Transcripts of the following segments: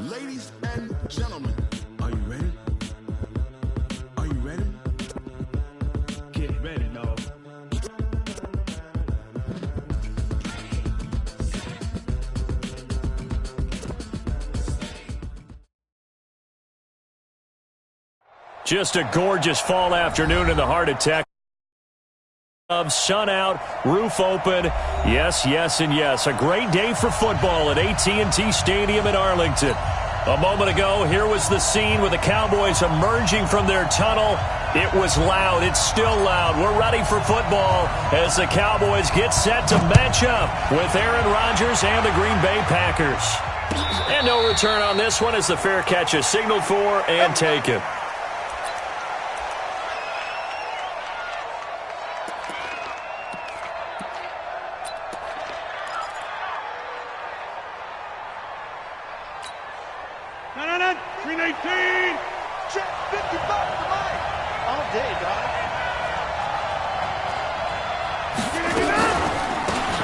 Ladies and gentlemen, are you ready? Are you ready? Get ready, dog. Just a gorgeous fall afternoon in the heart of Texas. Sun out, roof open, yes, yes, and yes. A great day for football at AT&T Stadium in Arlington. A moment ago, here was the scene with the Cowboys emerging from their tunnel. It was loud. It's still loud. We're ready for football as the Cowboys get set to match up with Aaron Rodgers and the Green Bay Packers. And no return on this one as the fair catch is signaled for and taken.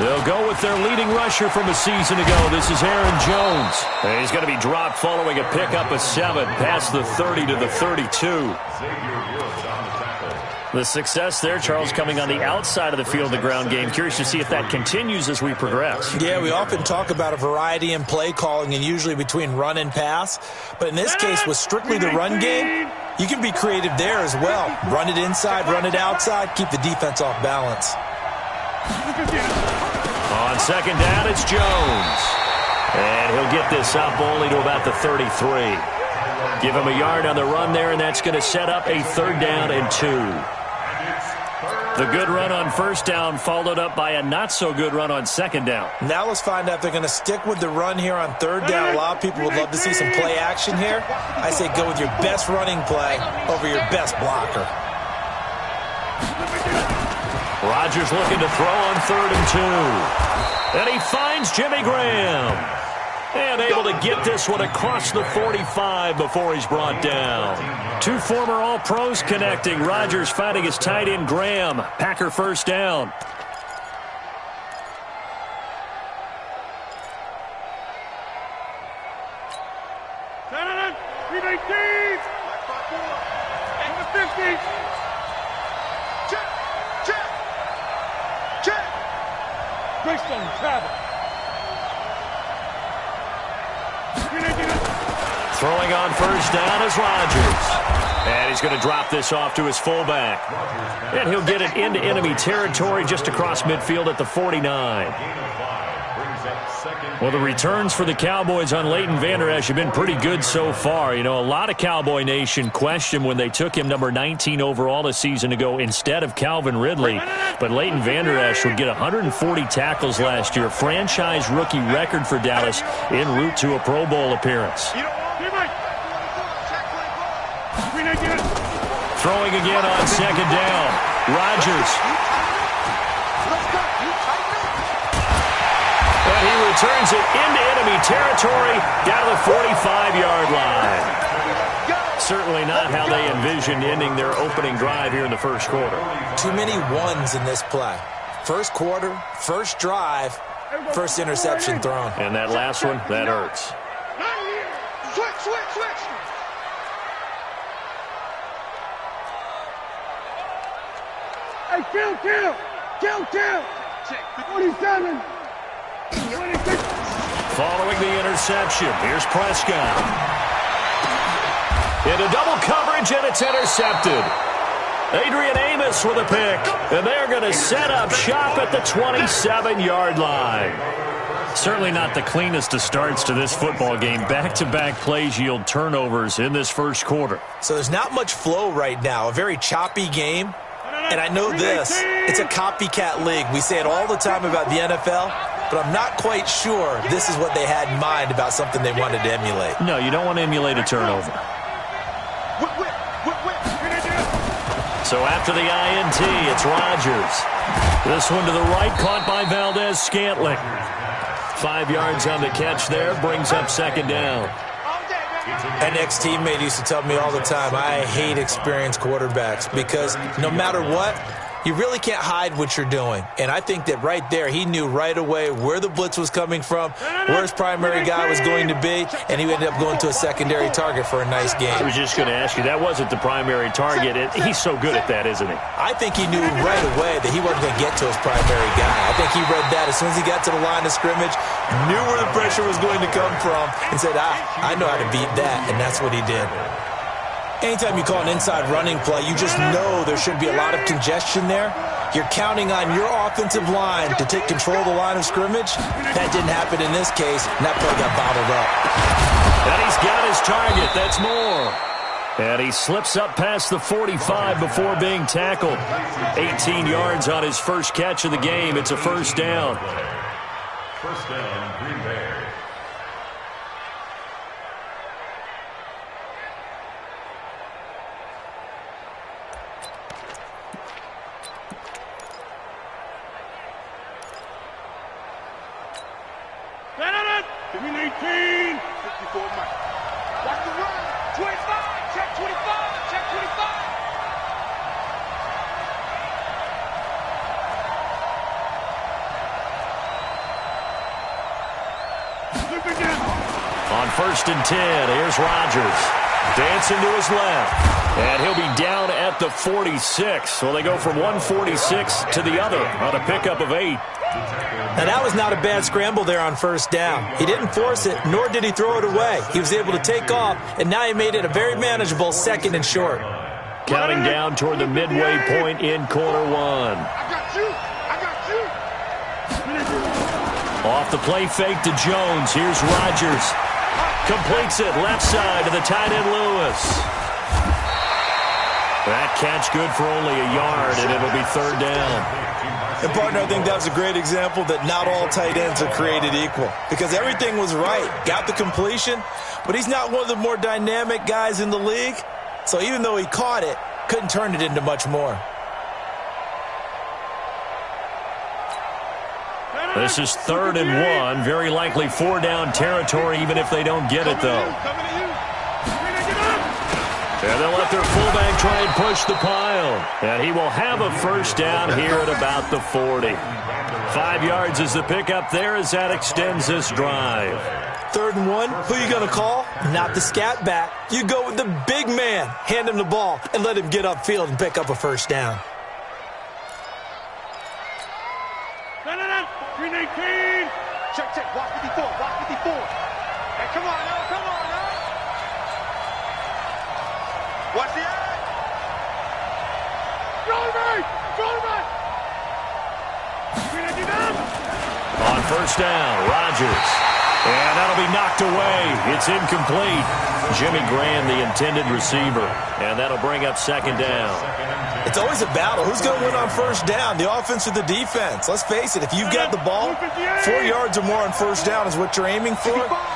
They'll go with their leading rusher from a season ago. This is Aaron Jones. And he's going to be dropped following a pickup of 7 past the 30 to the 32. The success there, Charles, coming on the outside of the field, the ground game. Curious to see if that continues as we progress. Yeah, we often talk about a variety in play calling and usually between run and pass. But in this case, with strictly the run game, you can be creative there as well. Run it inside, run it outside, keep the defense off balance. On second down, it's Jones. And he'll get this up only to about the 33. Give him a yard on the run there, and that's going to set up a 3rd down and 2. The good run on first down followed up by a not-so-good run on second down. Now let's find out if they're going to stick with the run here on 3rd down. A lot of people would love to see some play action here. I say go with your best running play over your best blocker. Rodgers looking to throw on 3rd and 2. And he finds Jimmy Graham. And able to get this one across the 45 before he's brought down. 2 former All-Pros connecting. Rodgers finding his tight end Graham. Packer first down. Throwing on first down is Rodgers. And he's going to drop this off to his fullback. And he'll get it into enemy territory just across midfield at the 49. Well, the returns for the Cowboys on Leighton Vander Esch have been pretty good so far. You know, a lot of Cowboy Nation questioned when they took him number 19 overall a season ago instead of Calvin Ridley. But Leighton Vander Esch would get 140 tackles last year. Franchise rookie record for Dallas en route to a Pro Bowl appearance. Throwing again on second down. Rodgers. And he returns it into enemy territory down to the 45-yard line. Certainly not how they envisioned ending their opening drive here in the first quarter. Too many ones in this play. First quarter, first drive, first interception thrown. And that last one, that hurts. Switch. Hey, kill. 47. Following the interception, here's Prescott. Into double coverage, and it's intercepted. Adrian Amos with a pick, and they're going to set up shop at the 27-yard line. Certainly not the cleanest of starts to this football game. Back-to-back plays yield turnovers in this first quarter. So there's not much flow right now. A very choppy game. And I know this, it's a copycat league. We say it all the time about the NFL, but I'm not quite sure this is what they had in mind about something they wanted to emulate. No, you don't want to emulate a turnover. So after the INT, it's Rodgers. This one to the right, caught by Valdez-Scantling. 5 yards on the catch there, brings up second down. An ex-teammate used to tell me all the time, I hate experienced quarterbacks because no matter what, You really can't hide what you're doing. And I think that right there, he knew right away where the blitz was coming from, where his primary guy was going to be, and he ended up going to a secondary target for a nice game. I was just going to ask you, that wasn't the primary target. He's so good at that, isn't he? I think he knew right away that he wasn't going to get to his primary guy. I think he read that as soon as he got to the line of scrimmage, knew where the pressure was going to come from, and said, I know how to beat that, and that's what he did. Anytime you call an inside running play, you just know there should be a lot of congestion there. You're counting on your offensive line to take control of the line of scrimmage. That didn't happen in this case, and that play got bottled up. And he's got his target. That's more. And he slips up past the 45 before being tackled. 18 yards on his first catch of the game. It's a first down. First down, Green Bay. Give me 18. 54 Mike. Watch the run. 25. Check 25. Check 25. On 1st and 10, here's Rodgers. Dancing to his left. And he'll be down at the 46. So they go from 146 to the other on a pickup of 8. Now, that was not a bad scramble there on first down. He didn't force it, nor did he throw it away. He was able to take off, and now he made it a very manageable 2nd and short. Counting down toward the midway point in quarter 1. I got you. I got you. Off the play fake to Jones. Here's Rodgers. Completes it left side to the tight end Lewis. That catch good for only a yard, and it'll be 3rd down. And, partner, I think that was a great example that not all tight ends are created equal, because everything was right. Got the completion, but he's not one of the more dynamic guys in the league. So even though he caught it, couldn't turn it into much more. This is 3rd and 1. Very likely 4-down territory, even if they don't get it, though. And they'll let their fullback try and push the pile. And he will have a first down here at about the 40. 5 yards is the pickup there as that extends this drive. 3rd and 1, who you going to call? Not the scat back. You go with the big man. Hand him the ball and let him get upfield and pick up a first down. Green 18. Check, check. Block 54. Block 54. Hey, come on now. Come on now. Watch the eye. Go right. Go right. Green 18. On first down, Rodgers. And that'll be knocked away. It's incomplete. Jimmy Graham, the intended receiver. And that'll bring up 2nd down. It's always a battle. Who's going to win on first down, the offense or the defense? Let's face it, if you've got the ball, 4 yards or more on first down is what you're aiming for.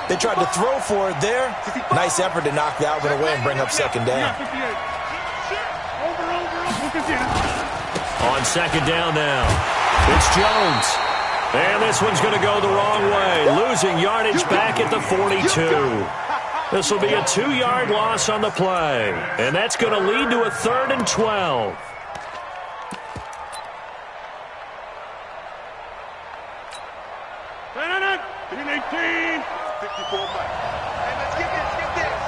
They tried to throw for it there. Nice effort to knock that one away and bring up 2nd down. On 2nd down now, it's Jones. And this one's going to go the wrong way, losing yardage back at the 42. This will be a 2-yard loss on the play, and that's going to lead to a 3rd and 12. Green 18. 54 Mike. Hey, let's get this.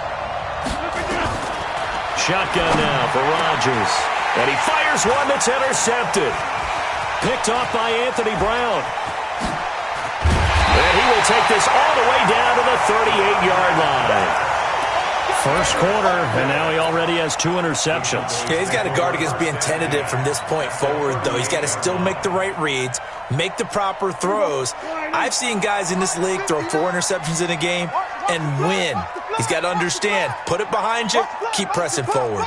Shotgun now for Rodgers. And he fires one that's intercepted. Picked off by Anthony Brown. And he will take this all the way down to the 38-yard line. First quarter, and now he already has 2 interceptions. Yeah, he's got to guard against being tentative from this point forward, though. He's got to still make the right reads, make the proper throws. I've seen guys in this league throw 4 interceptions in a game and win. He's got to understand, put it behind you, keep pressing forward.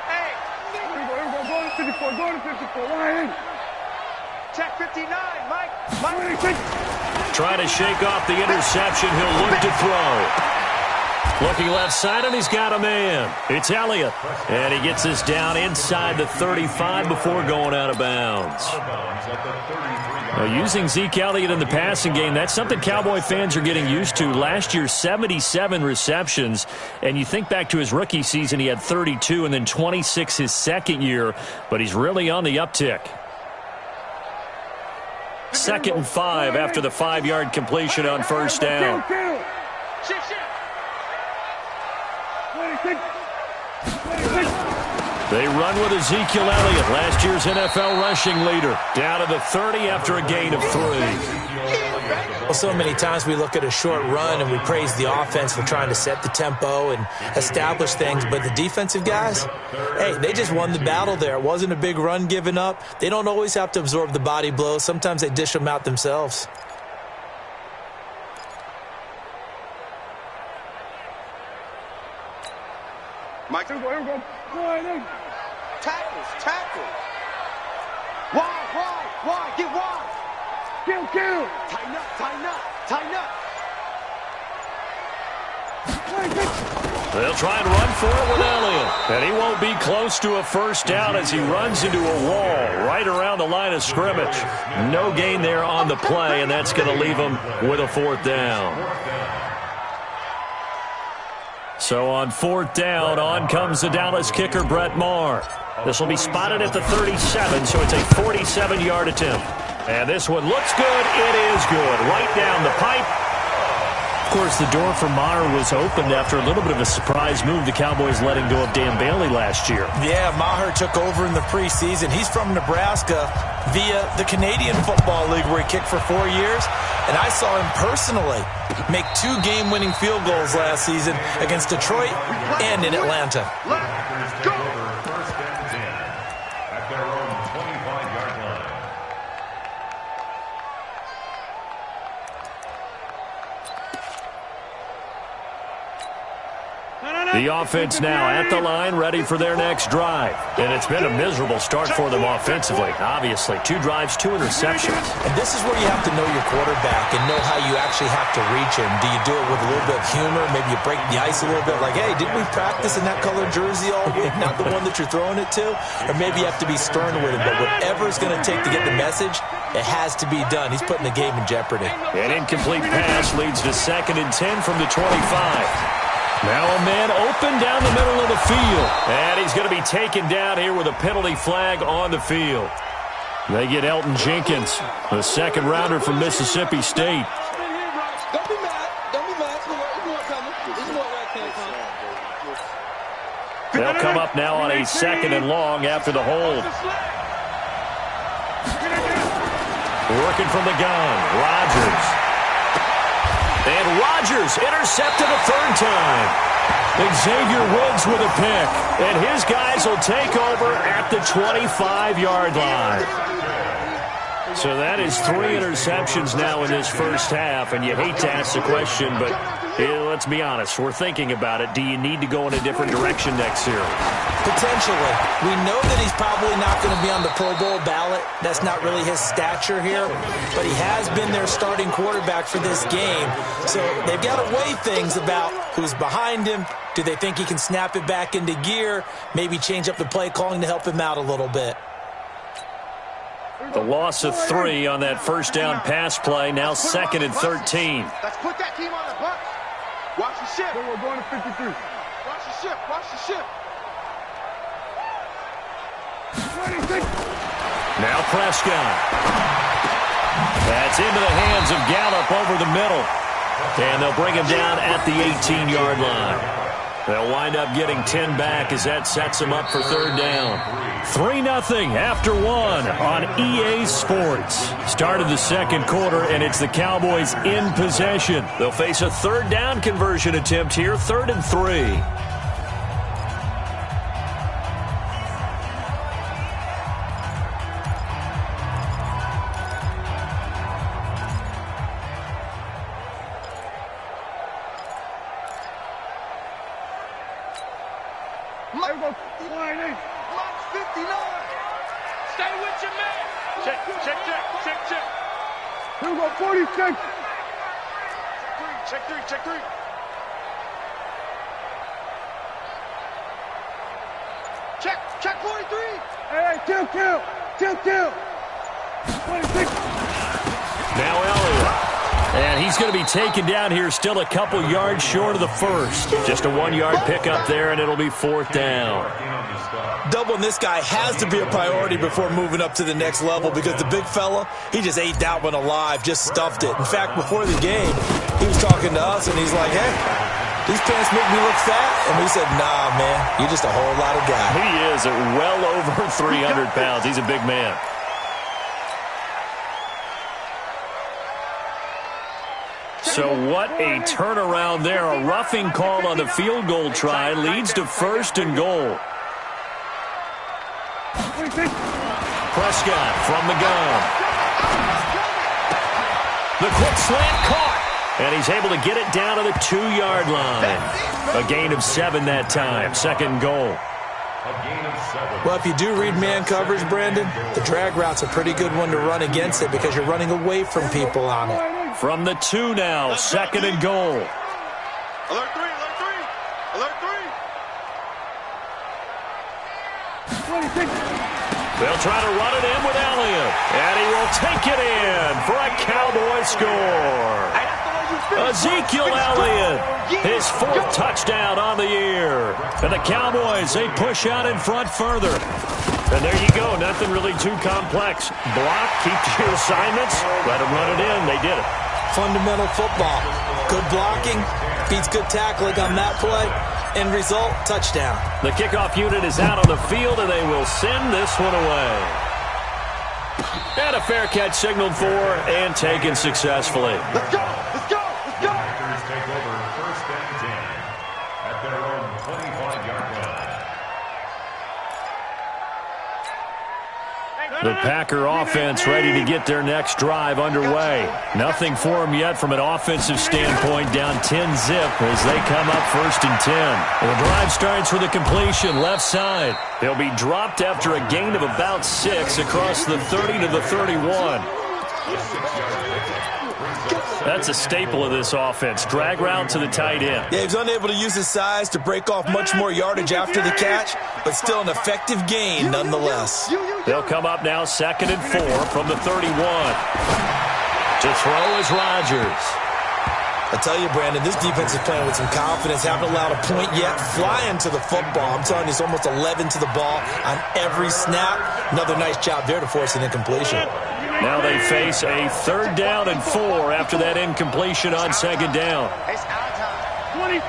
Hey, go to 54, go to 54. Check 59, Mike. Mike. Trying to shake off the interception. He'll look to throw. Looking left side, and he's got a man. It's Elliott. And he gets this down inside the 35 before going out of bounds. Using Zeke Elliott in the passing game, that's something Cowboy fans are getting used to. Last year, 77 receptions. And you think back to his rookie season, he had 32 and then 26 his second year. But he's really on the uptick. 2nd and 5 after the 5-yard completion on first down. They run with Ezekiel Elliott, last year's NFL rushing leader, down to the 30 after a gain of 3. Well, so many times we look at a short run and we praise the offense for trying to set the tempo and establish things, but the defensive guys, hey, they just won the battle there. It wasn't a big run given up. They don't always have to absorb the body blows. Sometimes they dish them out themselves. Mike, here we go. Tackles. Wide, get wide. Kill. Tighten up. They'll try and run for it with Elliott. And he won't be close to a first down as he runs into a wall right around the line of scrimmage. No gain there on the play, and that's going to leave him with a 4th down. So on 4th down, on comes the Dallas kicker, Brett Maher. This will be spotted at the 37, so it's a 47-yard attempt. And this one looks good. It is good. Right down the pipe. Of course, the door for Maher was opened after a little bit of a surprise move. The Cowboys letting go of Dan Bailey last year. Yeah, Maher took over in the preseason. He's from Nebraska via the Canadian Football League where he kicked for 4 years. And I saw him personally make 2 game-winning field goals last season against Detroit and in Atlanta. Let's go. The offense now at the line, ready for their next drive. And it's been a miserable start for them offensively. Obviously, 2 drives, 2 interceptions. And this is where you have to know your quarterback and know how you actually have to reach him. Do you do it with a little bit of humor? Maybe you break the ice a little bit like, hey, didn't we practice in that colored jersey all week? Not the one that you're throwing it to? Or maybe you have to be stern with him. But whatever it's going to take to get the message, it has to be done. He's putting the game in jeopardy. An incomplete pass leads to 2nd and 10 from the 25. Now a man open down the middle of the field. And he's going to be taken down here with a penalty flag on the field. They get Elton Jenkins, the 2nd rounder from Mississippi State. Don't be mad. It's more coming. It's more where it came from. They'll come up now on a 2nd and long after the hold. Working from the gun, Rodgers. And Rodgers intercepted a 3rd time. Xavier Woods with a pick. And his guys will take over at the 25-yard line. So that is 3 interceptions now in this first half. And you hate to ask the question, but let's be honest. We're thinking about it. Do you need to go in a different direction next year? Potentially. We know that he's probably not going to be on the Pro Bowl ballot. That's not really his stature here. But he has been their starting quarterback for this game. So they've got to weigh things about who's behind him. Do they think he can snap it back into gear? Maybe change up the play calling to help him out a little bit. The loss of 3 on that first down pass play. Now 2nd and 13. Let's put that team on the bus. Watch the ship. We're going to 53. Watch the ship. Now Prescott. That's into the hands of Gallup over the middle. And they'll bring him down at the 18-yard line. They'll wind up getting 10 back as that sets them up for 3rd down. 3-0 after 1 on EA Sports. Start of the 2nd quarter, and it's the Cowboys in possession. They'll face a 3rd down conversion attempt here, 3rd and 3. Here we go, 46. Check three. Check 43. Hey, two. 26. Now Elliott. And he's going to be taken down here, still a couple yards short of the first. Just a 1-yard pickup there, and it'll be 4th down. Doubling this guy has to be a priority before moving up to the next level because the big fella, he just ate that one alive, just stuffed it. In fact, before the game, he was talking to us, and he's like, hey, these pants make me look fat. And we said, nah, man, you're just a whole lot of guy. He is at well over 300 pounds. He's a big man. So what a turnaround there. A roughing call on the field goal try leads to 1st and goal. Prescott from the gun. The quick slant caught. And he's able to get it down to the 2-yard line. A gain of 7 that time. 2nd goal. Well, if you do read man coverage, Brandon, the drag route's a pretty good one to run against it because you're running away from people on it. From the 2 now, 2nd and goal. Alert 3. They'll try to run it in with Elliott. And he will take it in for a Cowboy score. Ezekiel Elliott, his 4th touchdown on the year. And the Cowboys, they push out in front further. And there you go, nothing really too complex. Block, keep your assignments, let them run it in. They did it. Fundamental football. Good blocking beats good tackling on that play. End result, touchdown. The kickoff unit is out on the field, and they will send this one away. And a fair catch signaled for and taken successfully. Let's go. Packers take over 1st and 10 at their own 25-yard line. The Packer offense ready to get their next drive underway. Nothing for them yet from an offensive standpoint, down 10-zip as they come up 1st and 10. The drive starts with a completion left side. They'll be dropped after a gain of about 6 across the 30 to the 31. That's a staple of this offense. Drag route to the tight end. Yeah, he was unable to use his size to break off much more yardage after the catch, but still an effective gain nonetheless. They'll come up now 2nd and 4 from the 31. To throw is Rodgers. I tell you, Brandon, this defense is playing with some confidence. Haven't allowed a point yet. Flying to the football. I'm telling you, it's almost 11 to the ball on every snap. Another nice job there to force an incompletion. Now they face a 3rd down and 4 after that incompletion on 2nd down. 26.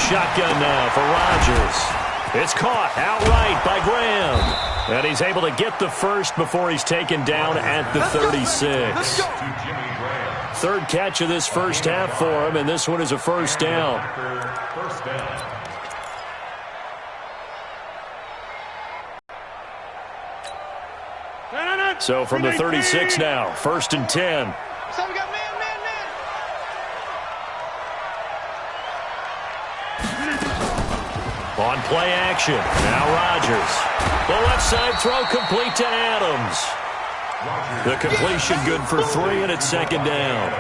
Shotgun now for Rodgers. It's caught outright by Graham. And he's able to get the first before he's taken down at the 36. 3rd catch of this first half for him, and this one is a 1st down. So from the 36 now, 1st and 10. So we got man. On play action, now Rodgers. The left side throw complete to Adams. The completion good for 3, and it's 2nd down.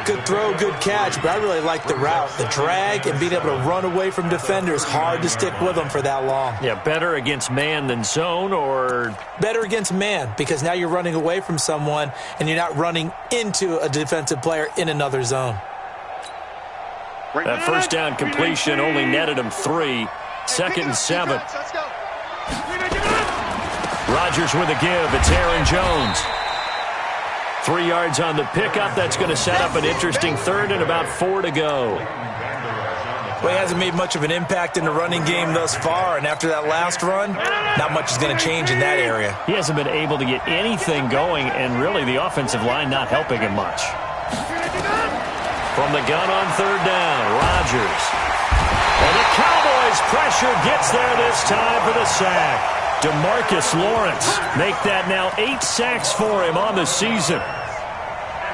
Good throw, good catch, but I really like the route. The drag and being able to run away from defenders, hard to stick with them for that long. Yeah, better against man than zone, or? Better against man, because now you're running away from someone and you're not running into a defensive player in another zone. That 1st down completion only netted him 3. 2nd and 7. Rodgers with a give. It's Aaron Jones. 3 yards on the pickup. That's going to set up an interesting 3rd and about 4 to go. Well, he hasn't made much of an impact in the running game thus far, and after that last run, not much is going to change in that area. He hasn't been able to get anything going, and really the offensive line not helping him much. From the gun on 3rd down, Rodgers. And the Cowboys' pressure gets there this time for the sack. DeMarcus Lawrence make that now 8 sacks for him on the season.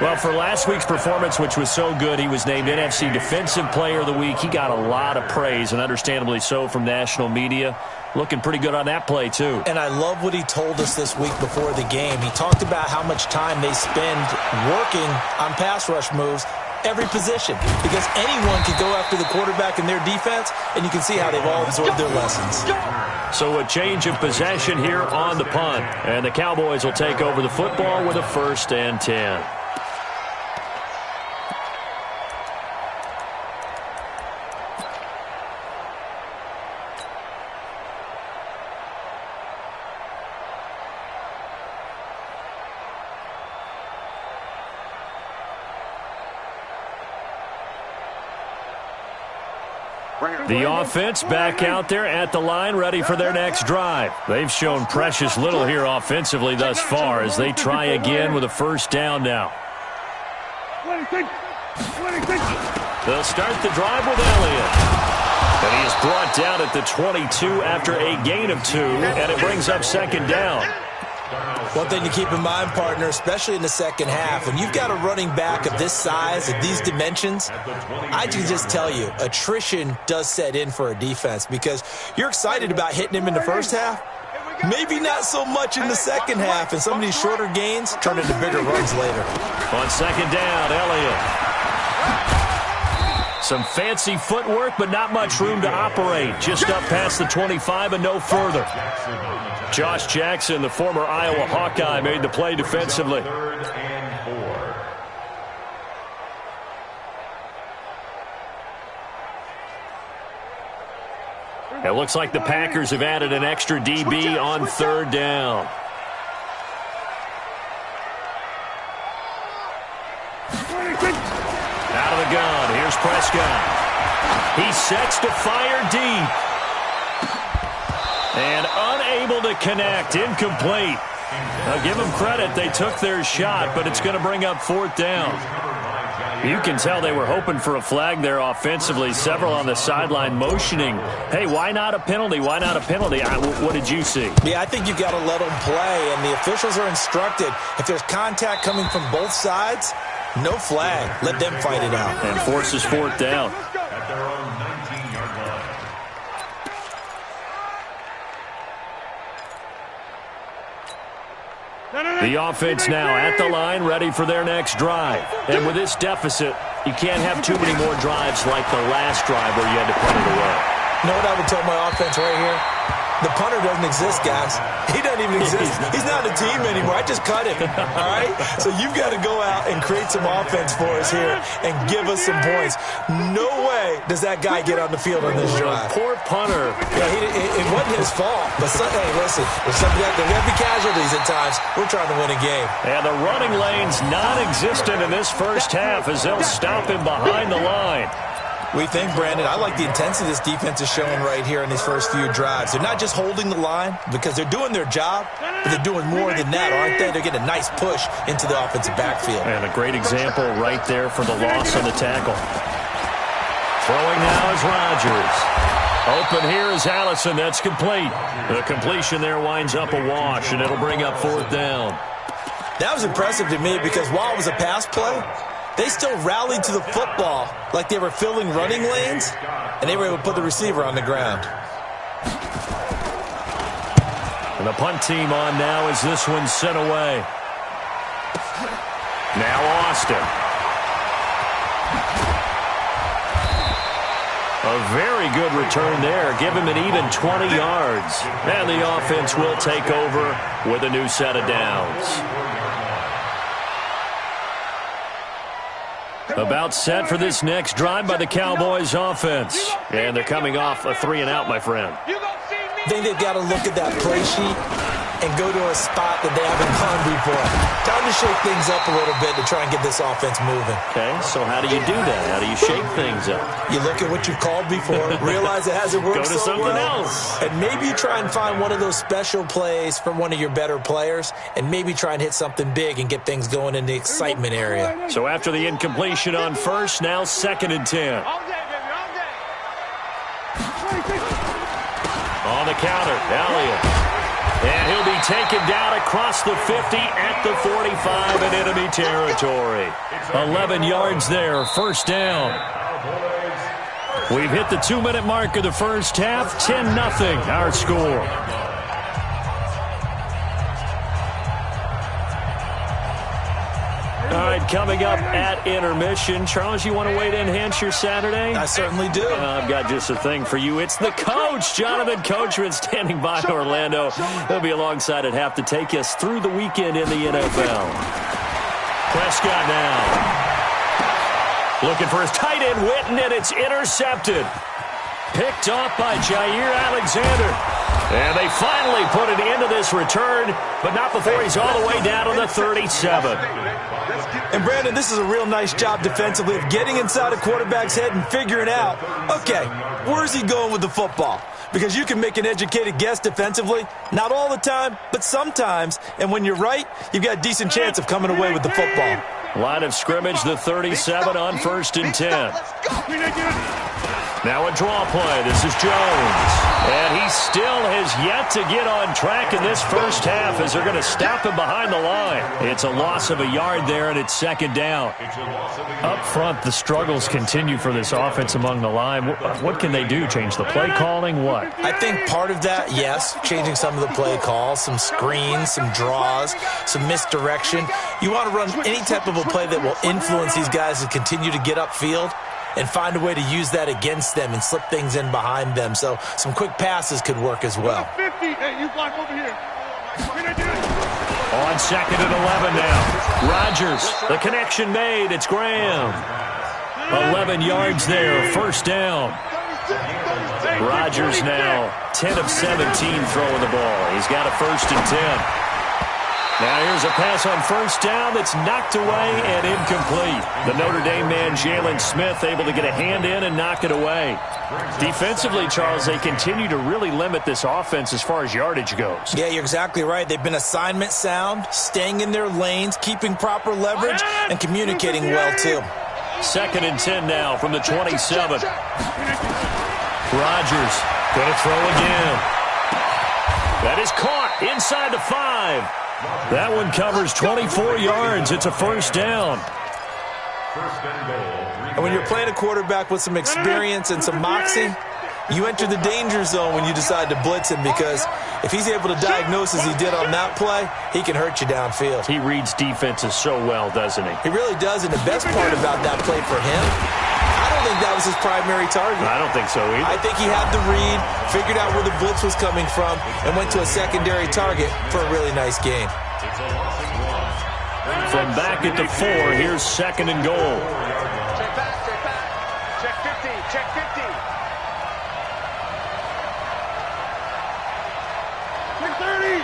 Well, for last week's performance, which was so good, he was named NFC Defensive Player of the Week. He got a lot of praise, and understandably so, from national media. Looking pretty good on that play, too. And I love what he told us this week before the game. He talked about how much time they spend working on pass rush moves. every position because anyone can go after the quarterback in their defense, and you can see how they've all absorbed their lessons. So a change of possession here on the punt, and the Cowboys will take over the football with a 1st and 10. The offense back out there at the line, ready for their next drive. They've shown precious little here offensively thus far as they try again with a 1st down now. They'll start the drive with Elliott. And he is brought down at the 22 after a gain of 2, and it brings up 2nd down. One thing to keep in mind, partner, especially in the second half, when you've got a running back of this size, of these dimensions, I can just tell you, attrition does set in for a defense because you're excited about hitting him in the first half, maybe not so much in the second half, and some of these shorter gains turn into bigger runs later. On 2nd down, Elliott. Some fancy footwork, but not much room to operate. Just up past the 25 and no further. Josh Jackson, the former Iowa Hawkeye, made the play defensively. 3rd and 4. It looks like the Packers have added an extra DB on 3rd down. Out of the gun, here's Prescott. He sets to fire deep. And unable to connect, incomplete. Now give them credit, they took their shot, but it's going to bring up 4th down. You can tell they were hoping for a flag there offensively. Several on the sideline motioning, hey, why not a penalty? Why not a penalty? What did you see? Yeah, I think you've got to let them play, and the officials are instructed. If there's contact coming from both sides, no flag. Let them fight it out. And forces 4th down. At their own 19-yard line. The offense now at the line, ready for their next drive. And with this deficit, you can't have too many more drives like the last drive where you had to punt it away. You know what I would tell my offense right here? The punter doesn't exist, guys. He doesn't even exist. He's not a team anymore. I just cut him, all right? So you've got to go out and create some offense for us here and give us some points. No way does that guy get on the field on this drive. Poor punter. Yeah, it wasn't his fault. But, hey, listen, there's going to be casualties at times. We're trying to win a game. And the running lane's non-existent in this first half as they'll stop him behind the line. We think, Brandon, I like the intensity this defense is showing right here in these first few drives. They're not just holding the line because they're doing their job, but they're doing more than that, aren't they? They're getting a nice push into the offensive backfield. And a great example right there for the loss on the tackle. Throwing now is Rodgers. Open here is Allison. That's complete. The completion there winds up a wash, and it'll bring up 4th down. That was impressive to me because while it was a pass play, they still rallied to the football like they were filling running lanes, and they were able to put the receiver on the ground. And the punt team on now as this one's sent away. Now Austin. A very good return there. Give him an even 20 yards. And the offense will take over with a new set of downs. About set for this next drive by the Cowboys offense. And they're coming off a 3-and-out, my friend. I think they've got to look at that play sheet and go to a spot that they haven't gone before. Time to shake things up a little bit to try and get this offense moving. Okay, so how do you do that? How do you shake things up? You look at what you've called before, realize it hasn't worked Go to so something well, else. and maybe you try and find one of those special plays from one of your better players, and maybe try and hit something big and get things going in the excitement area. So after the incompletion on first, now 2nd and 10. On the counter, Elliott. And he'll be taken down across the 50 at the 45 in enemy territory. 11 yards there, 1st down. We've hit the 2-minute mark of the first half, 10-0 our score. All right, coming up at intermission. Charles, you want to wait to enhance your Saturday? I certainly do. I've got just a thing for you. It's the coach, Jonathan Coachman, standing by Orlando. He'll be alongside at half to take us through the weekend in the NFL. Prescott now. Looking for his tight end, Witten, and it's intercepted. Picked off by Jair Alexander. And they finally put an end to this return, but not before he's all the way down to the 37. And, Brandon, this is a real nice job defensively of getting inside a quarterback's head and figuring out, okay, where's he going with the football? Because you can make an educated guess defensively, not all the time, but sometimes. And when you're right, you've got a decent chance of coming away with the football. Line of scrimmage, the 37 on 1st and 10. Now a draw play. This is Jones. And he still has yet to get on track in this first half as they're going to stop him behind the line. It's a loss of a yard there, and it's 2nd down. Up front, the struggles continue for this offense among the line. What can they do? Change the play calling? What? I think part of that, yes, changing some of the play calls, some screens, some draws, some misdirection. You want to run any type of a play that will influence these guys to continue to get upfield and find a way to use that against them and slip things in behind them. So some quick passes could work as well. 50. Hey, you block over here. On 2nd and 11 now. Rodgers, the connection made. It's Graham. 11 yards there, 1st down. Rodgers now 10 of 17 throwing the ball. He's got a 1st and 10. Now here's a pass on 1st down that's knocked away and incomplete. The Notre Dame man, Jalen Smith, able to get a hand in and knock it away. Defensively, Charles, they continue to really limit this offense as far as yardage goes. Yeah, you're exactly right. They've been assignment sound, staying in their lanes, keeping proper leverage, and communicating well, too. 2nd and 10 now from the 27. Rodgers going to throw again. That is caught inside the 5. That one covers 24 yards. It's a 1st down. And when you're playing a quarterback with some experience and some moxie, you enter the danger zone when you decide to blitz him, because if he's able to diagnose as he did on that play, he can hurt you downfield. He reads defenses so well, doesn't he? He really does, and the best part about that play for him, I don't think that was his primary target. I don't think so either. I think he had the read, figured out where the blitz was coming from, and went to a secondary target for a really nice gain. From back at the 4, here's 2nd and goal. Check back, check back. Check 50, check 50. Check 30.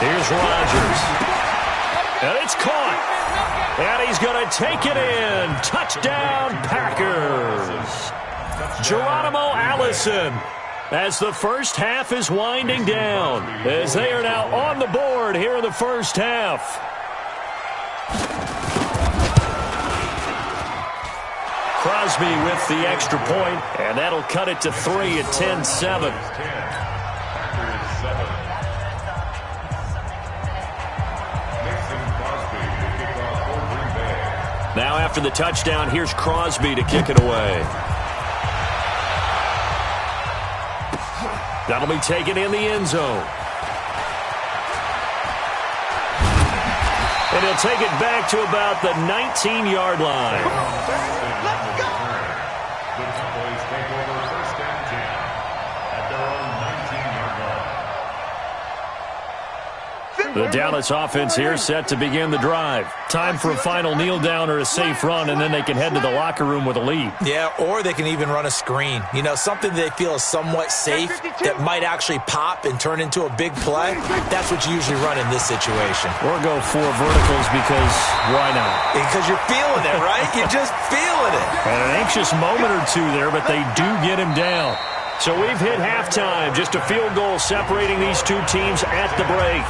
Here's Rodgers. And it's caught. And he's going to take it in. Touchdown, Packers. Geronimo Allison, as the first half is winding down, as they are now on the board here in the first half. Crosby with the extra point, and that'll cut it to 3 at 10-7. Now after the touchdown, here's Crosby to kick it away. That'll be taken in the end zone. And he'll take it back to about the 19-yard line. Let's go. The Cowboys take over 1st and 10 at their own 19-yard line. The Dallas offense here set to begin the drive. Time for a final kneel down or a safe run, and then they can head to the locker room with a lead. Yeah, or they can even run a screen. You know, something they feel is somewhat safe that might actually pop and turn into a big play. That's what you usually run in this situation. Or go 4 verticals, because why not? Because you're feeling it, right? You're just feeling it. And an anxious moment or two there, but they do get him down. So we've hit halftime. Just a field goal separating these two teams at the break.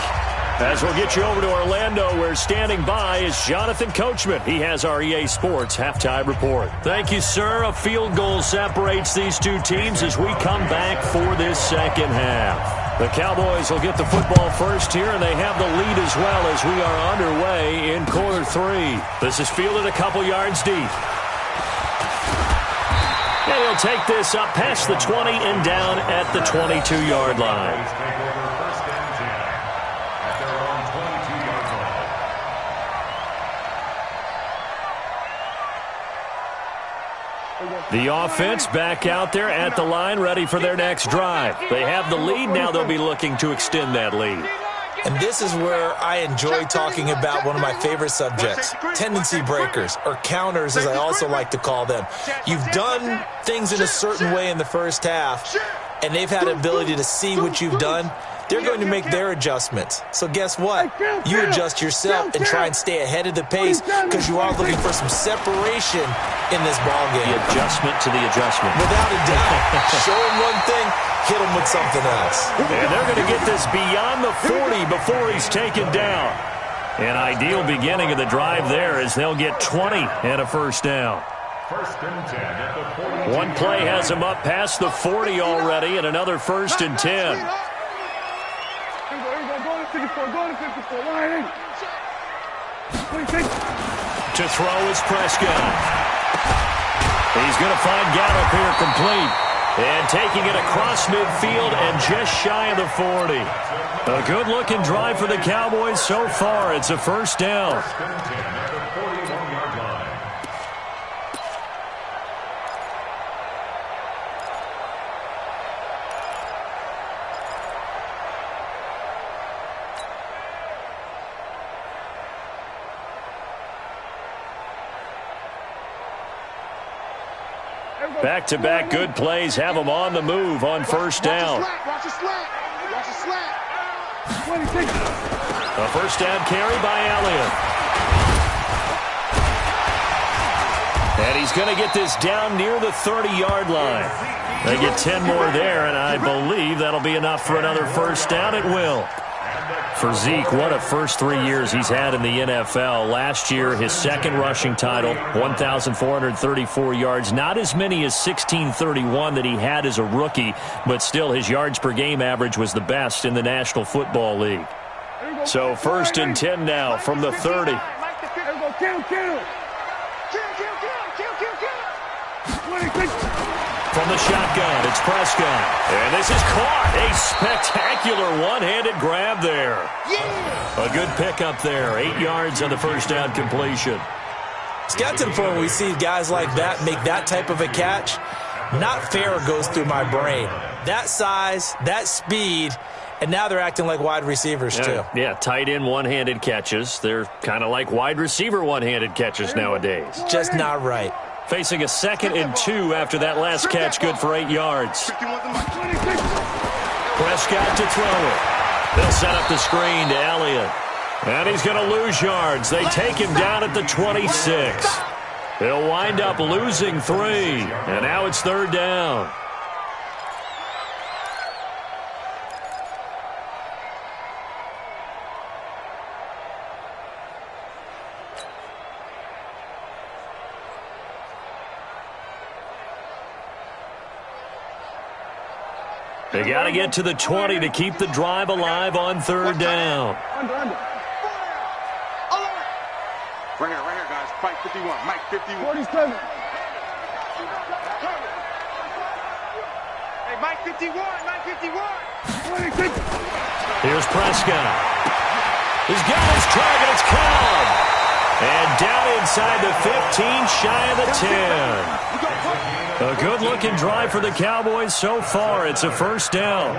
As we'll get you over to Orlando, where standing by is Jonathan Coachman. He has our EA Sports Halftime Report. Thank you, sir. A field goal separates these two teams as we come back for this second half. The Cowboys will get the football first here, and they have the lead as well as we are underway in quarter 3. This is fielded a couple yards deep. And he'll take this up past the 20 and down at the 22-yard line. The offense back out there at the line, ready for their next drive. They have the lead. Now they'll be looking to extend that lead. And this is where I enjoy talking about one of my favorite subjects, tendency breakers, or counters as I also like to call them. You've done things in a certain way in the first half, and they've had the ability to see what you've done. They're going to make their adjustments. So guess what? You adjust yourself and try and stay ahead of the pace because you are looking for some separation in this ballgame. The adjustment to the adjustment. Without a doubt. Show them one thing, hit them with something else. And they're going to get this beyond the 40 before he's taken down. An ideal beginning of the drive there as they'll get 20 and a first down. First and 10 at the 40. One play has him up past the 40 already, and another first and 10. To throw is Prescott. He's going to find Gallup here complete. And taking it across midfield and just shy of the 40. A good-looking drive for the Cowboys so far. It's a first down. First and 10 at the 41-yard line. Back-to-back good plays have them on the move on first down. Watch the slant. Watch the slant. A first down carry by Elliott. And he's going to get this down near the 30-yard line. They get 10 more there, and I believe that'll be enough for another first down. It will. For Zeke, what a first 3 years he's had in the NFL. Last year, his second rushing title, 1,434 yards. Not as many as 1,631 that he had as a rookie, but still his yards per game average was the best in the National Football League. So first and 10 now from the 30. From the shotgun, it's Prescott. And this is caught. A spectacular one-handed grab there. A good pickup there. 8 yards on the first down completion. It's got to the point where we see guys like that make that type of a catch. Not fair goes through my brain. That size, that speed, and now they're acting like wide receivers too. Yeah, tight end one-handed catches. They're kind of like wide receiver one-handed catches nowadays. Just not right. Facing a 2nd and 2 after that last catch, good for 8 yards. Prescott to throw it. They'll set up the screen to Elliott. And he's going to lose yards. They take him down at the 26. They'll wind up losing 3. And now it's third down. They got to get to the 20 to keep the drive alive on third down. Right here, guys. Mike 51. Mike 51. 47. Hey, Mike 51. Mike 51. 26. Here's Prescott. He's got his target. It's Cobb. And down inside the 15, shy of the 10. A good-looking drive for the Cowboys so far. It's a first down.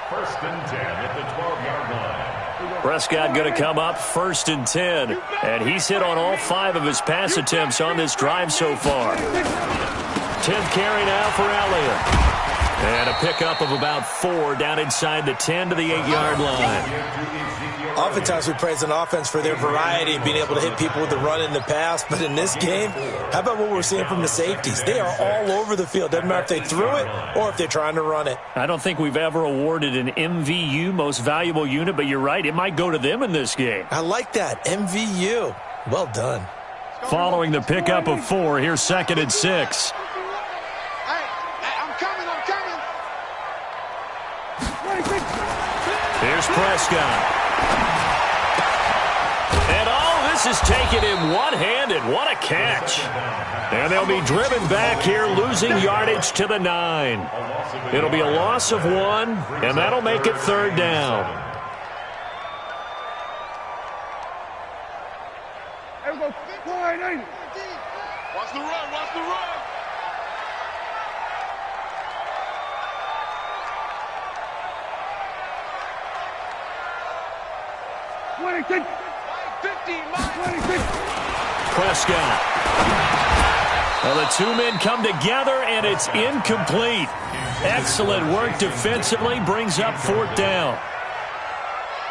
First and 10 at the 12-yard line. Prescott going to come up first and 10. And he's hit on all 5 of his pass attempts on this drive so far. 10th carry now for Elliott. And a pickup of about 4 down inside the 10 to the 8-yard line. Oftentimes we praise an offense for their variety of being able to hit people with the run and the pass. But in this game, how about what we're seeing from the safeties? They are all over the field. Doesn't matter if they threw it or if they're trying to run it. I don't think we've ever awarded an MVU, most valuable unit, but you're right. It might go to them in this game. I like that. MVU. Well done. Following the pickup of 4, here's 2nd and 6. Here's Prescott. And this is taken in one-handed. What a catch. And they'll be driven back here, losing yardage to the 9. It'll be a loss of 1, and that'll make it third down. Watch the run, watch the run. Prescott. Well, the two men come together, and it's incomplete. Excellent work defensively, brings up fourth down.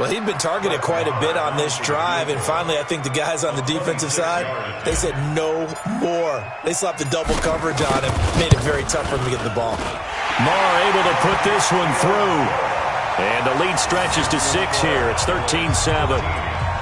Well, he'd been targeted quite a bit on this drive, and finally I think the guys on the defensive side, they said no more. They slapped the double coverage on him, made it very tough for him to get the ball. Marr able to put this one through. And the lead stretches to 6 here. It's 13-7.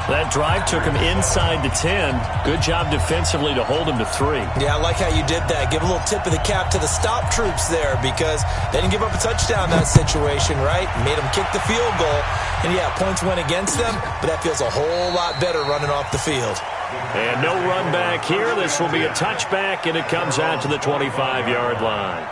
That drive took him inside the 10. Good job defensively to hold him to 3. Yeah, I like how you did that. Give a little tip of the cap to the stop troops there because they didn't give up a touchdown in that situation, right? Made them kick the field goal. And, yeah, points went against them, but that feels a whole lot better running off the field. And no run back here. This will be a touchback, and it comes out to the 25-yard line.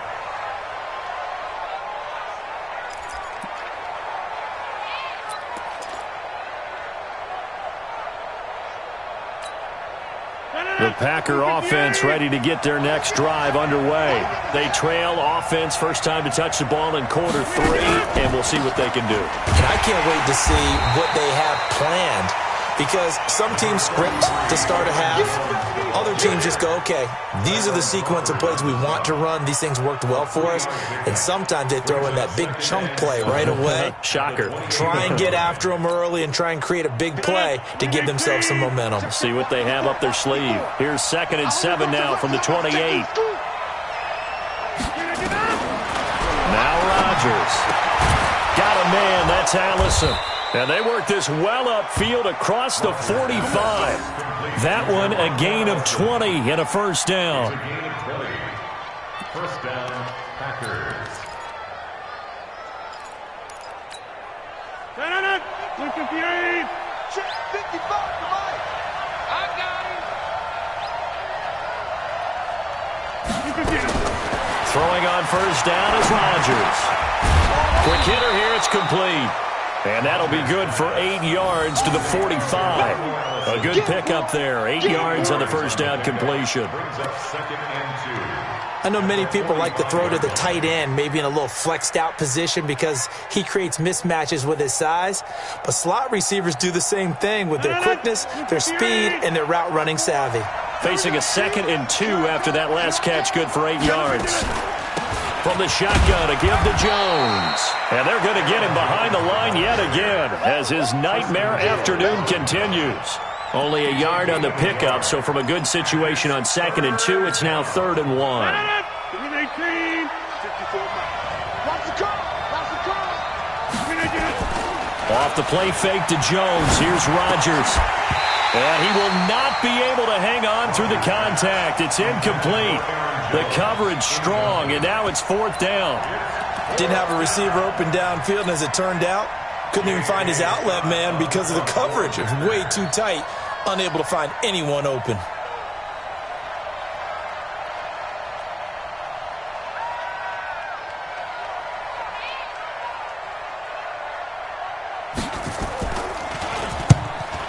The Packer offense ready to get their next drive underway. They trail offense, first time to touch the ball in quarter 3, and we'll see what they can do. And I can't wait to see what they have planned because some teams script to start a half. Other teams just go, okay, these are the sequence of plays we want to run. These things worked well for us. And sometimes they throw in that big chunk play right away. Shocker. Try and get after them early and try and create a big play to give themselves some momentum. See what they have up their sleeve. Here's 2nd and 7 now from the 28. Now Rodgers. Got a man. That's Allison. And they work this well upfield across the 45. That one a gain of 20 and a first down. First down, Packers. 58. 55, come on. I got him. Throwing on first down is Rodgers. Quick hitter here, it's complete. And that'll be good for 8 yards to the 45. A good pickup there. 8 yards on the first down completion. Brings up 2nd and 2. I know many people like to throw to the tight end, maybe in a little flexed out position because he creates mismatches with his size. But slot receivers do the same thing with their quickness, their speed, and their route running savvy. Facing a 2nd and 2 after that last catch, good for 8 yards. From the shotgun, a give to Jones. And they're going to get him behind the line yet again as his nightmare afternoon continues. Only a yard on the pickup, so from a good situation on 2nd and 2, it's now 3rd and 1. 18, 54. Watch the call. Watch the call. Off the play fake to Jones. Here's Rodgers. And he will not be able to hang on through the contact. It's incomplete. The coverage strong, and now it's 4th down. Didn't have a receiver open downfield, and as it turned out, couldn't even find his outlet man because of the coverage. It was way too tight, unable to find anyone open.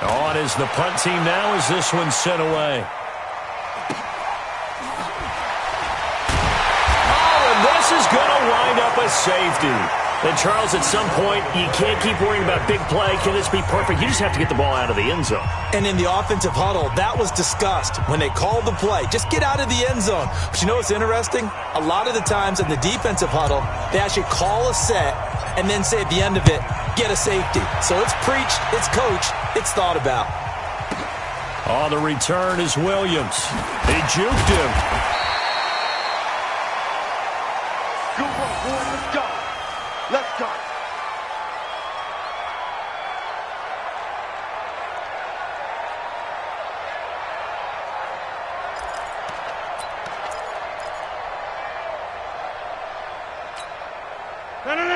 On is the punt team now as this one's sent away. This is going to wind up a safety. And, Charles, at some point, you can't keep worrying about big play. Can this be perfect? You just have to get the ball out of the end zone. And in the offensive huddle, that was discussed when they called the play. Just get out of the end zone. But you know what's interesting? A lot of the times in the defensive huddle, they actually call a set and then say at the end of it, get a safety. So it's preached, it's coached, it's thought about. On the return is Williams. He juked him. Good work, boy. Let's go. Let's go.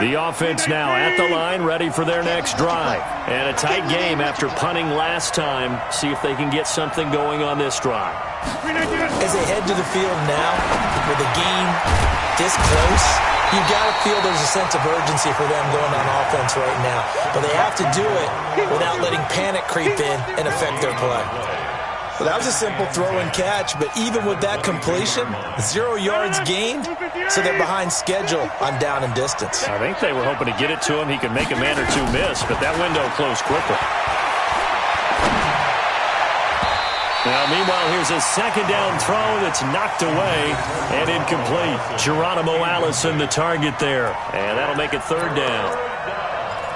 The offense now at the line, ready for their next drive. And a tight game after punting last time. See if they can get something going on this drive. As they head to the field now, with the game this close, you've got to feel there's a sense of urgency for them going on offense right now. But they have to do it without letting panic creep in and affect their play. Well, that was a simple throw and catch, but even with that completion, 0 yards gained, so they're behind schedule on down and distance. I think they were hoping to get it to him. He could make a man or two miss, but that window closed quickly. Now, meanwhile, here's a second down throw that's knocked away and incomplete. Geronimo Allison, the target there, and that'll make it third down.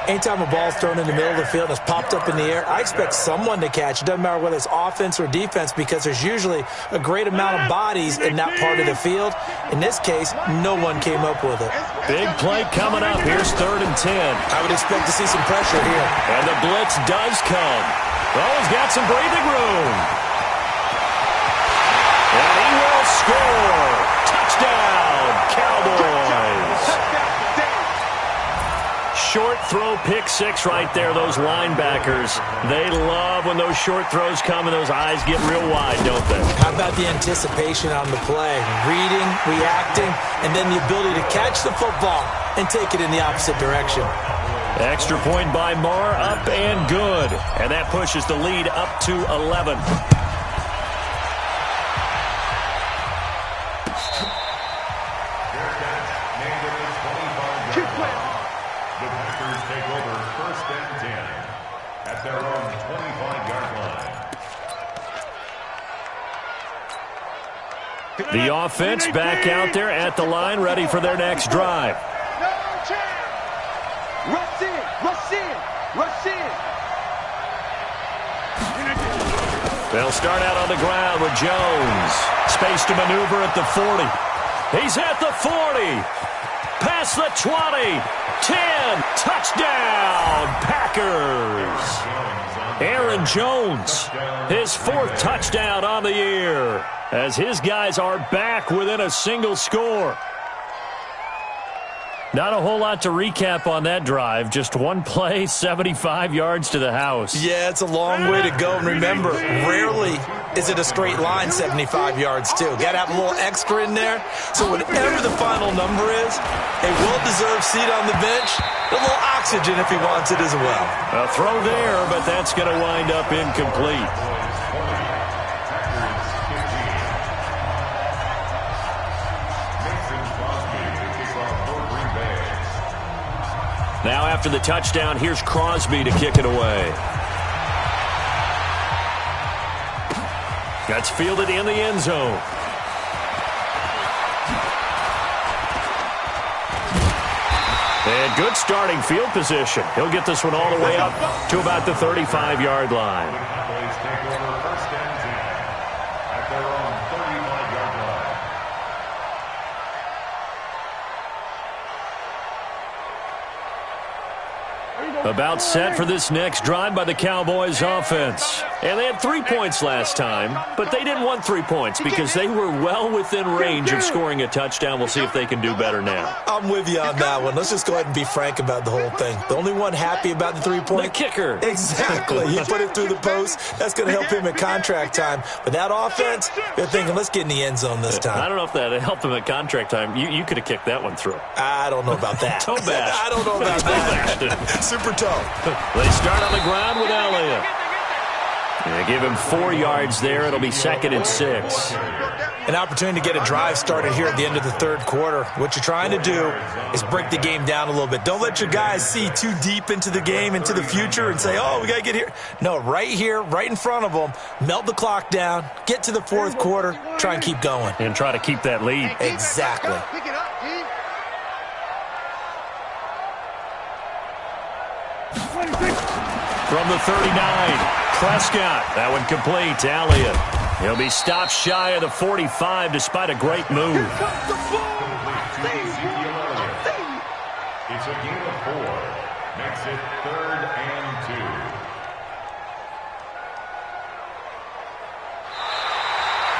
Anytime a ball's thrown in the middle of the field and it's popped up in the air, I expect someone to catch. It doesn't matter whether it's offense or defense because there's usually a great amount of bodies in that part of the field. In this case, no one came up with it. Big play coming up. Here's 3rd and 10. I would expect to see some pressure here. And the blitz does come. Oh, he's got some breathing room. And he will score. Touchdown, Cowboys. Short throw, pick six right there, those linebackers. They love when those short throws come and those eyes get real wide, don't they? How about the anticipation on the play? Reading, reacting, and then the ability to catch the football and take it in the opposite direction. Extra point by Marr, up and good. And that pushes the lead up to 11. The offense back out there at the line, ready for their next drive. Rush in, rush in, rush in. They'll start out on the ground with Jones. Space to maneuver at the 40. He's at the 40. Past the 20. 10. Touchdown, Packers. Aaron Jones, his 4th touchdown on the year, as his guys are back within a single score. Not a whole lot to recap on that drive. Just one play, 75 yards to the house. Yeah, it's a long way to go. And remember, rarely is it a straight line 75 yards, too. Got to have a little extra in there. So whatever the final number is, a well-deserved seat on the bench, a little oxygen if he wants it as well. A throw there, but that's going to wind up incomplete. Now after the touchdown, here's Crosby to kick it away. That's fielded in the end zone. And good starting field position. He'll get this one all the way up to about the 35-yard line. About set for this next drive by the Cowboys offense. And they had 3 points last time, but they didn't want 3 points because they were well within range of scoring a touchdown. We'll see if they can do better now. I'm with you on that one. Let's just go ahead and be frank about the whole thing. The only one happy about the 3-point? The kicker. Exactly. He put it through the post. That's going to help him at contract time. But that offense, they're thinking, let's get in the end zone this time. I don't know if that helped him at contract time. You could have kicked that one through. I don't know about that. Toe bash. I don't know about that. Super toe. They start on the ground with Elliott. They give him 4 yards there. It'll be 2nd and 6. An opportunity to get a drive started here at the end of the 3rd quarter. What you're trying to do is break the game down a little bit. Don't let your guys see too deep into the game, into the future, and say, oh, we got to get here. No, right here, right in front of them, melt the clock down, get to the 4th quarter, try and keep going. And try to keep that lead. Exactly. Pick it up, team. From the 39, Prescott. That one complete to Elliott. He'll be stopped shy of the 45 despite a great move. It's a gain of 4. Makes it 3rd and 2.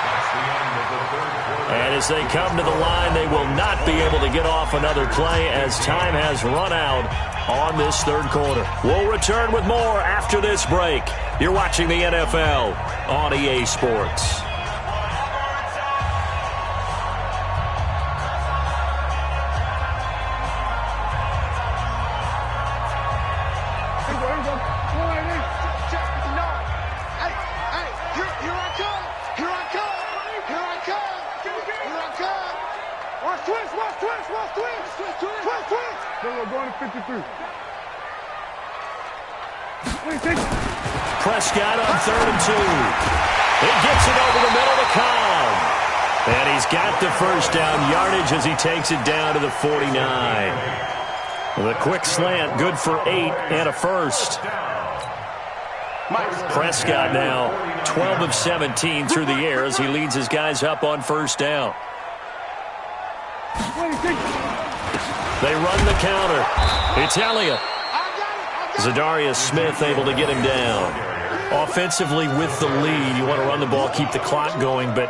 That's the end of the 3rd quarter. And as they come to the line, they will not be able to get off another play as time has run out on this 3rd quarter. We'll return with more after this break. You're watching the NFL on EA Sports. Hey, here I come. Prescott on 3rd and 2. He gets it over the middle to Cobb. And he's got the first down yardage as he takes it down to the 49. The quick slant, good for 8 and a first. Prescott now 12 of 17 through the air as he leads his guys up on first down. They run the counter. It's Elliott. Zadarius Smith able to get him down. Offensively with the lead, you want to run the ball, keep the clock going, but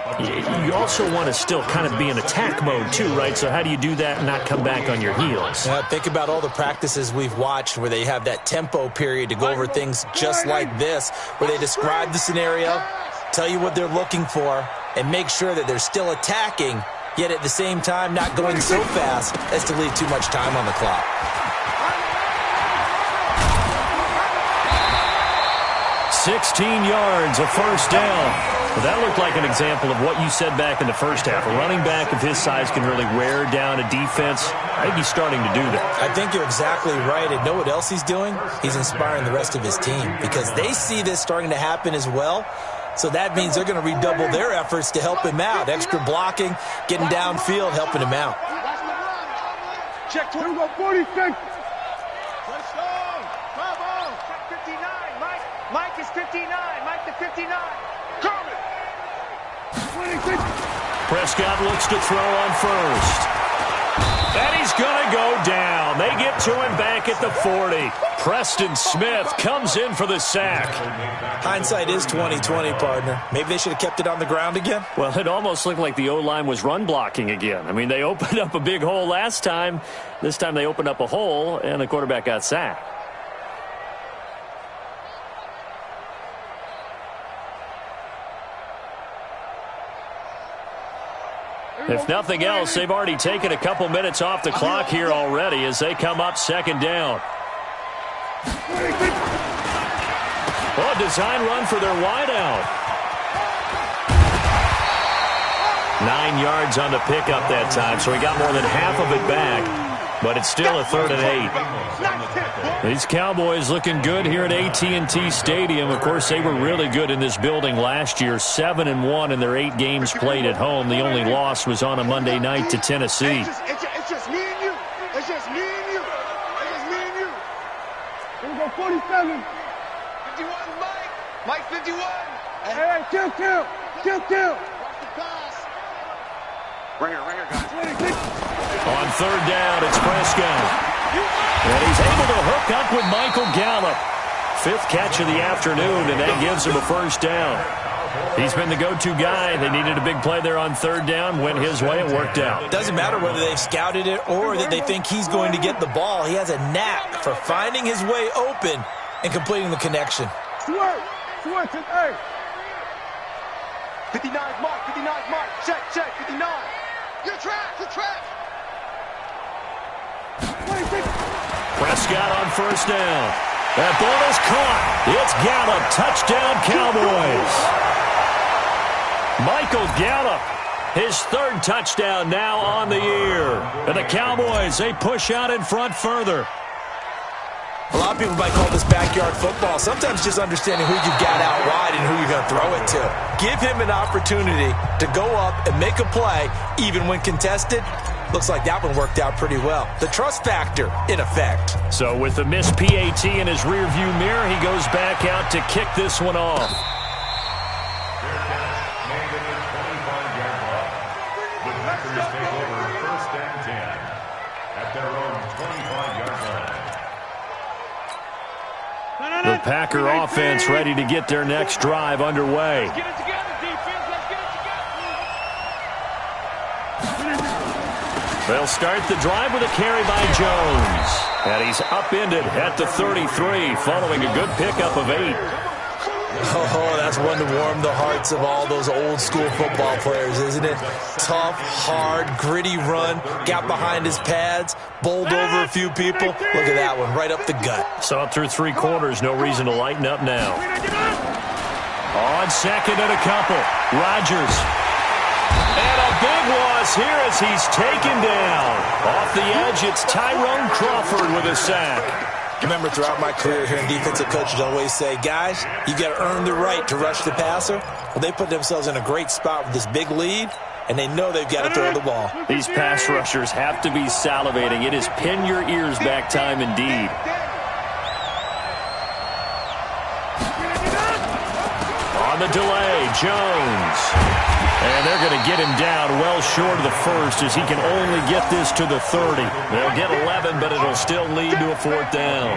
you also want to still kind of be in attack mode too, right? So how do you do that and not come back on your heels? Think about all the practices we've watched where they have that tempo period to go over things just like this, where they describe the scenario, tell you what they're looking for, and make sure that they're still attacking, yet at the same time not going so fast as to leave too much time on the clock. 16 yards, a first down. Well, that looked like an example of what you said back in the first half. A running back of his size can really wear down a defense. I think he's starting to do that. I think you're exactly right. And know what else he's doing? He's inspiring the rest of his team because they see this starting to happen as well. So that means they're going to redouble their efforts to help him out. Extra blocking, getting downfield, helping him out. Check 46. Mike is 59. Mike the 59. Coming. Prescott looks to throw on first. And he's going to go down. They get to him back at the 40. Preston Smith comes in for the sack. Hindsight is 20/20, partner. Maybe they should have kept it on the ground again. Well, it almost looked like the O-line was run blocking again. I mean, they opened up a big hole last time. This time they opened up a hole, and the quarterback got sacked. If nothing else, they've already taken a couple minutes off the clock here already as they come up second down. Oh, design run for their wideout. 9 yards on the pickup that time, so he got more than half of it back. But it's still a 3rd and 8. These Cowboys looking good here at AT&T Stadium. Of course, they were really good in this building last year. 7-1 in their 8 games played at home. The only loss was on a Monday night to Tennessee. It's just me and you. It's just me and you. It's just me and you. Here we go, 47. 51, Mike. Mike 51. Hey, kill. Watch the pass. Right here, guys. 26. On 3rd down, it's Prescott. And he's able to hook up with Michael Gallup. 5th catch of the afternoon, and that gives him a first down. He's been the go-to guy. They needed a big play there on 3rd down. Went his way. It worked out. It doesn't matter whether they've scouted it or that they think he's going to get the ball. He has a knack for finding his way open and completing the connection. Switch, hey. 59, Mike. Check, 59. You're trapped. Prescott on first down. That ball is caught. It's Gallup. Touchdown, Cowboys. Michael Gallup, his 3rd touchdown now on the year. And the Cowboys, they push out in front further. A lot of people might call this backyard football. Sometimes just understanding who you've got out wide and who you're going to throw it to. Give him an opportunity to go up and make a play, even when contested. Looks like that one worked out pretty well. The trust factor in effect. So with the missed PAT in his rearview mirror, he goes back out to kick this one off. The Packer offense ready to get their next drive underway. Let's get it together, defense. Let's get it together. They'll start the drive with a carry by Jones. And he's upended at the 33 following a good pickup of 8. Oh, that's one to warm the hearts of all those old school football players, isn't it? Tough, hard, gritty run, got behind his pads, bowled over a few people. Look at that one, right up the gut. Saw it through 3 quarters, no reason to lighten up now. On second and a couple, Rodgers. And a big one loss here as he's taken down. Off the edge, it's Tyrone Crawford with a sack. I remember throughout my career hearing defensive coaches always say, guys, you got to earn the right to rush the passer. Well, they put themselves in a great spot with this big lead, and they know they've got to throw the ball. These pass rushers have to be salivating. It is pin your ears back time indeed. On the delay, Jones. And they're going to get him down well short of the first as he can only get this to the 30. They'll get 11, but it'll still lead to a fourth down.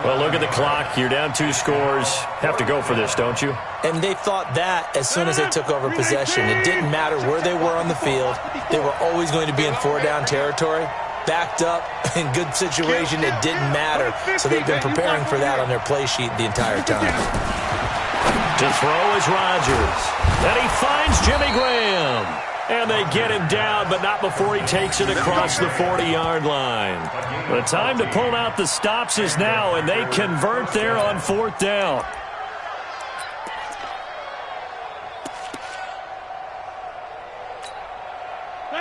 Well, look at the clock. You're down 2 scores. Have to go for this, don't you? And they thought that as soon as they took over possession. It didn't matter where they were on the field. They were always going to be in 4-down territory. Backed up, in good situation, it didn't matter. So they've been preparing for that on their play sheet the entire time. To throw is Rodgers. And he finds Jimmy Graham. And they get him down, but not before he takes it across the 40-yard line. The time to pull out the stops is now, and they convert there on 4th down.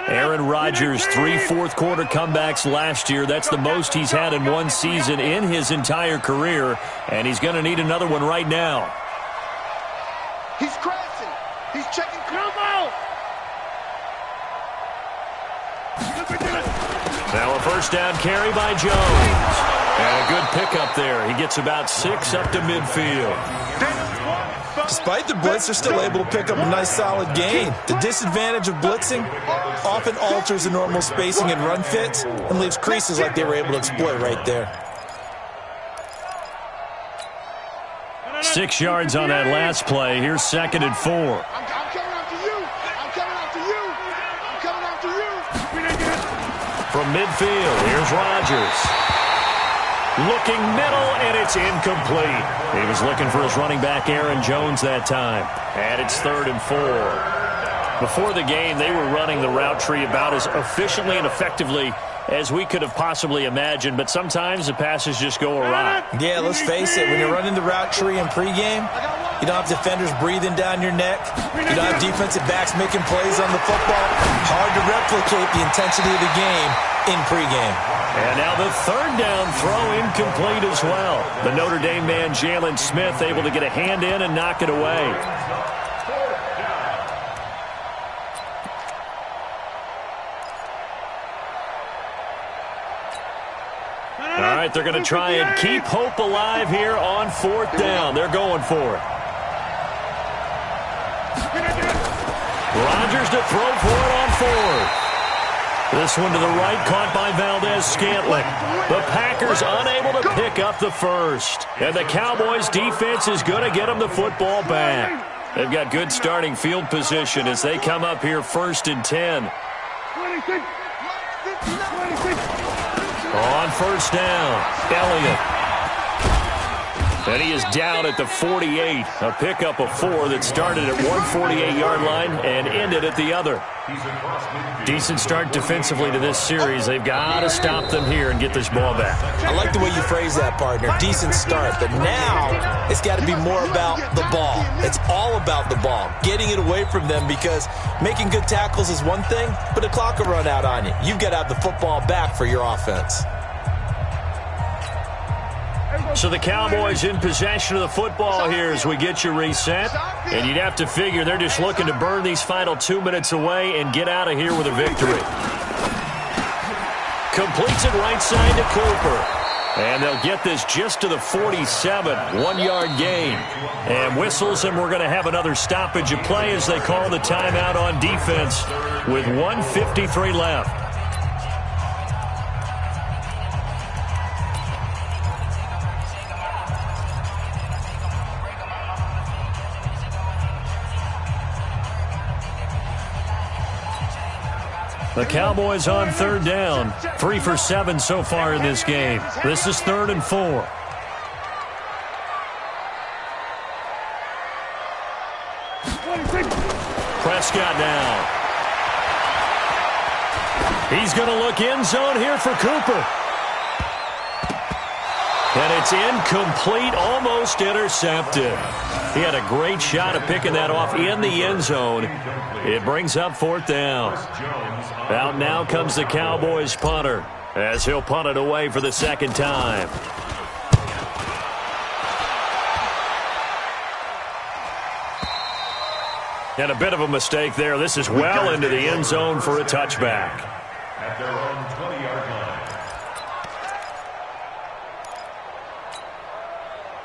Aaron Rodgers, 3 fourth-quarter comebacks last year. That's the most he's had in one season in his entire career, and he's going to need another one right now. He's crashing. He's checking combo. Now a first down carry by Jones. And a good pickup there. He gets about 6 up to midfield. Despite the blitz, they're still able to pick up a nice solid gain. The disadvantage of blitzing often alters the normal spacing and run fits and leaves creases like they were able to exploit right there. 6 yards on that last play. Here's 2nd and 4. I'm coming after you. I'm coming after you. I'm coming after you. From midfield, here's Rodgers. Looking middle, and it's incomplete. He was looking for his running back, Aaron Jones, that time. And it's 3rd and 4. Before the game, they were running the route tree about as efficiently and effectively as we could have possibly imagined, but sometimes the passes just go awry. Yeah, let's face it, when you're running the route tree in pregame, you don't have defenders breathing down your neck. You don't have defensive backs making plays on the football. Hard to replicate the intensity of the game in pregame. And now the 3rd down throw incomplete as well. The Notre Dame man, Jalen Smith, able to get a hand in and knock it away. All right, they're going to try and keep hope alive here on 4th down. They're going for it. Rodgers to throw for it on 4th. This one to the right, caught by Valdez-Scantling. The Packers unable to pick up the first. And the Cowboys' defense is going to get them the football back. They've got good starting field position as they come up here 1st and 10. On 1st down, Elliott. And he is down at the 48. A pickup of 4 that started at one 48-yard line and ended at the other. Decent start defensively to this series. They've got to stop them here and get this ball back. I like the way you phrase that, partner. Decent start. But now it's got to be more about the ball. It's all about the ball. Getting it away from them, because making good tackles is one thing, but the clock will run out on you. You've got to have the football back for your offense. So the Cowboys in possession of the football here as we get you reset. And you'd have to figure they're just looking to burn these final 2 minutes away and get out of here with a victory. Completes it right side to Cooper. And they'll get this just to the 47, 1-yard gain. And whistles, and we're going to have another stoppage of play as they call the timeout on defense with 1:53 left. The Cowboys on 3rd down. 3 for 7 so far in this game. This is 3rd and 4. Prescott now. He's going to look end zone here for Cooper. And it's incomplete, almost intercepted. He had a great shot at picking that off in the end zone. It brings up 4th down. Out now comes the Cowboys punter, as he'll punt it away for the 2nd time. And a bit of a mistake there. This is well into the end zone for a touchback. At their own 20-yard line.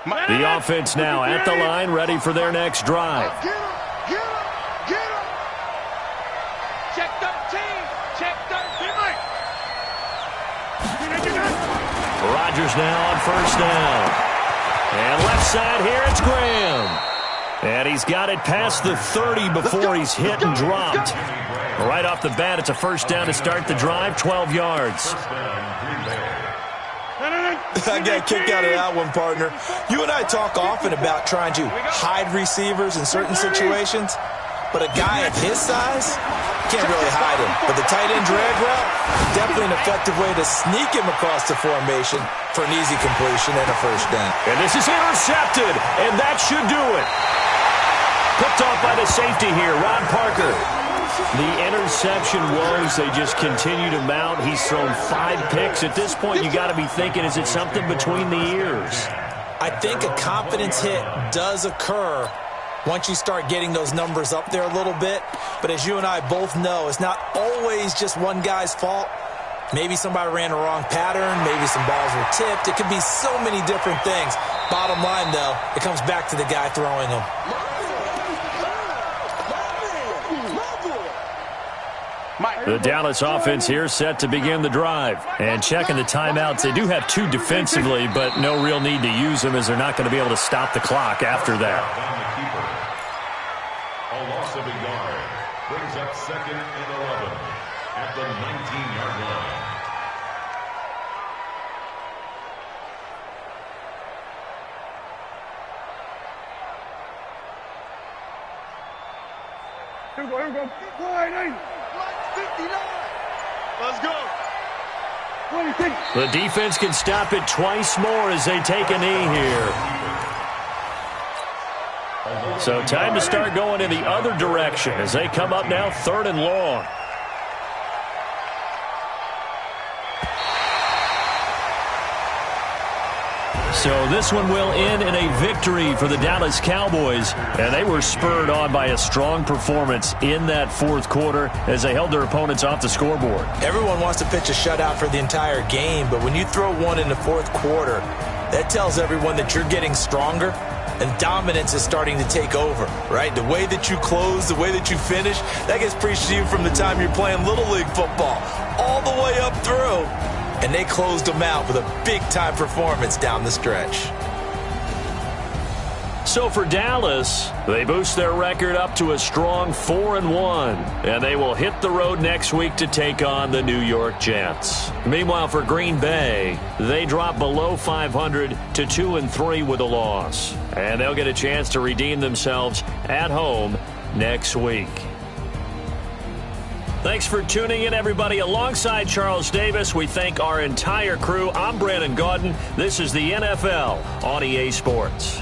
The offense now at the line, ready for their next drive. Get him! Get him! Get him! Check 13. Check 13. Rodgers now on 1st down. And left side here, it's Graham. And he's got it past the 30 before he's hit and dropped. Right off the bat, it's a 1st down to start the drive, 12 yards. I got a kick out of that one, partner. You and I talk often about trying to hide receivers in certain situations, but a guy of his size can't really hide him. But the tight end drag route, definitely an effective way to sneak him across the formation for an easy completion and a 1st down. And this is intercepted, and that should do it. Picked off by the safety here, Ron Parker. The interception woes, they just continue to mount. He's thrown 5 picks. At this point, you got to be thinking, is it something between the ears? I think a confidence hit does occur once you start getting those numbers up there a little bit. But as you and I both know, it's not always just one guy's fault. Maybe somebody ran a wrong pattern. Maybe some balls were tipped. It could be so many different things. Bottom line, though, it comes back to the guy throwing them. The Dallas offense here set to begin the drive. And checking the timeouts, they do have 2 defensively, but no real need to use them as they're not going to be able to stop the clock after that. A loss of a yard brings up 2nd and 11 at the 19-yard line. Here we go. Wide 80. 59. Let's go. 26. The defense can stop it twice more as they take a knee here. So time to start going in the other direction as they come up now 3rd and long. So this one will end in a victory for the Dallas Cowboys, and they were spurred on by a strong performance in that 4th quarter as they held their opponents off the scoreboard. Everyone wants to pitch a shutout for the entire game, but when you throw one in the 4th quarter, that tells everyone that you're getting stronger and dominance is starting to take over, right? The way that you close, the way that you finish, that gets preached to you from the time you're playing Little League football all the way up through. And they closed them out with a big-time performance down the stretch. So for Dallas, they boost their record up to a strong 4-1, and they will hit the road next week to take on the New York Jets. Meanwhile, for Green Bay, they drop below 500 to 2-3 with a loss, and they'll get a chance to redeem themselves at home next week. Thanks for tuning in, everybody. Alongside Charles Davis, we thank our entire crew. I'm Brandon Gaudin. This is the NFL on EA Sports.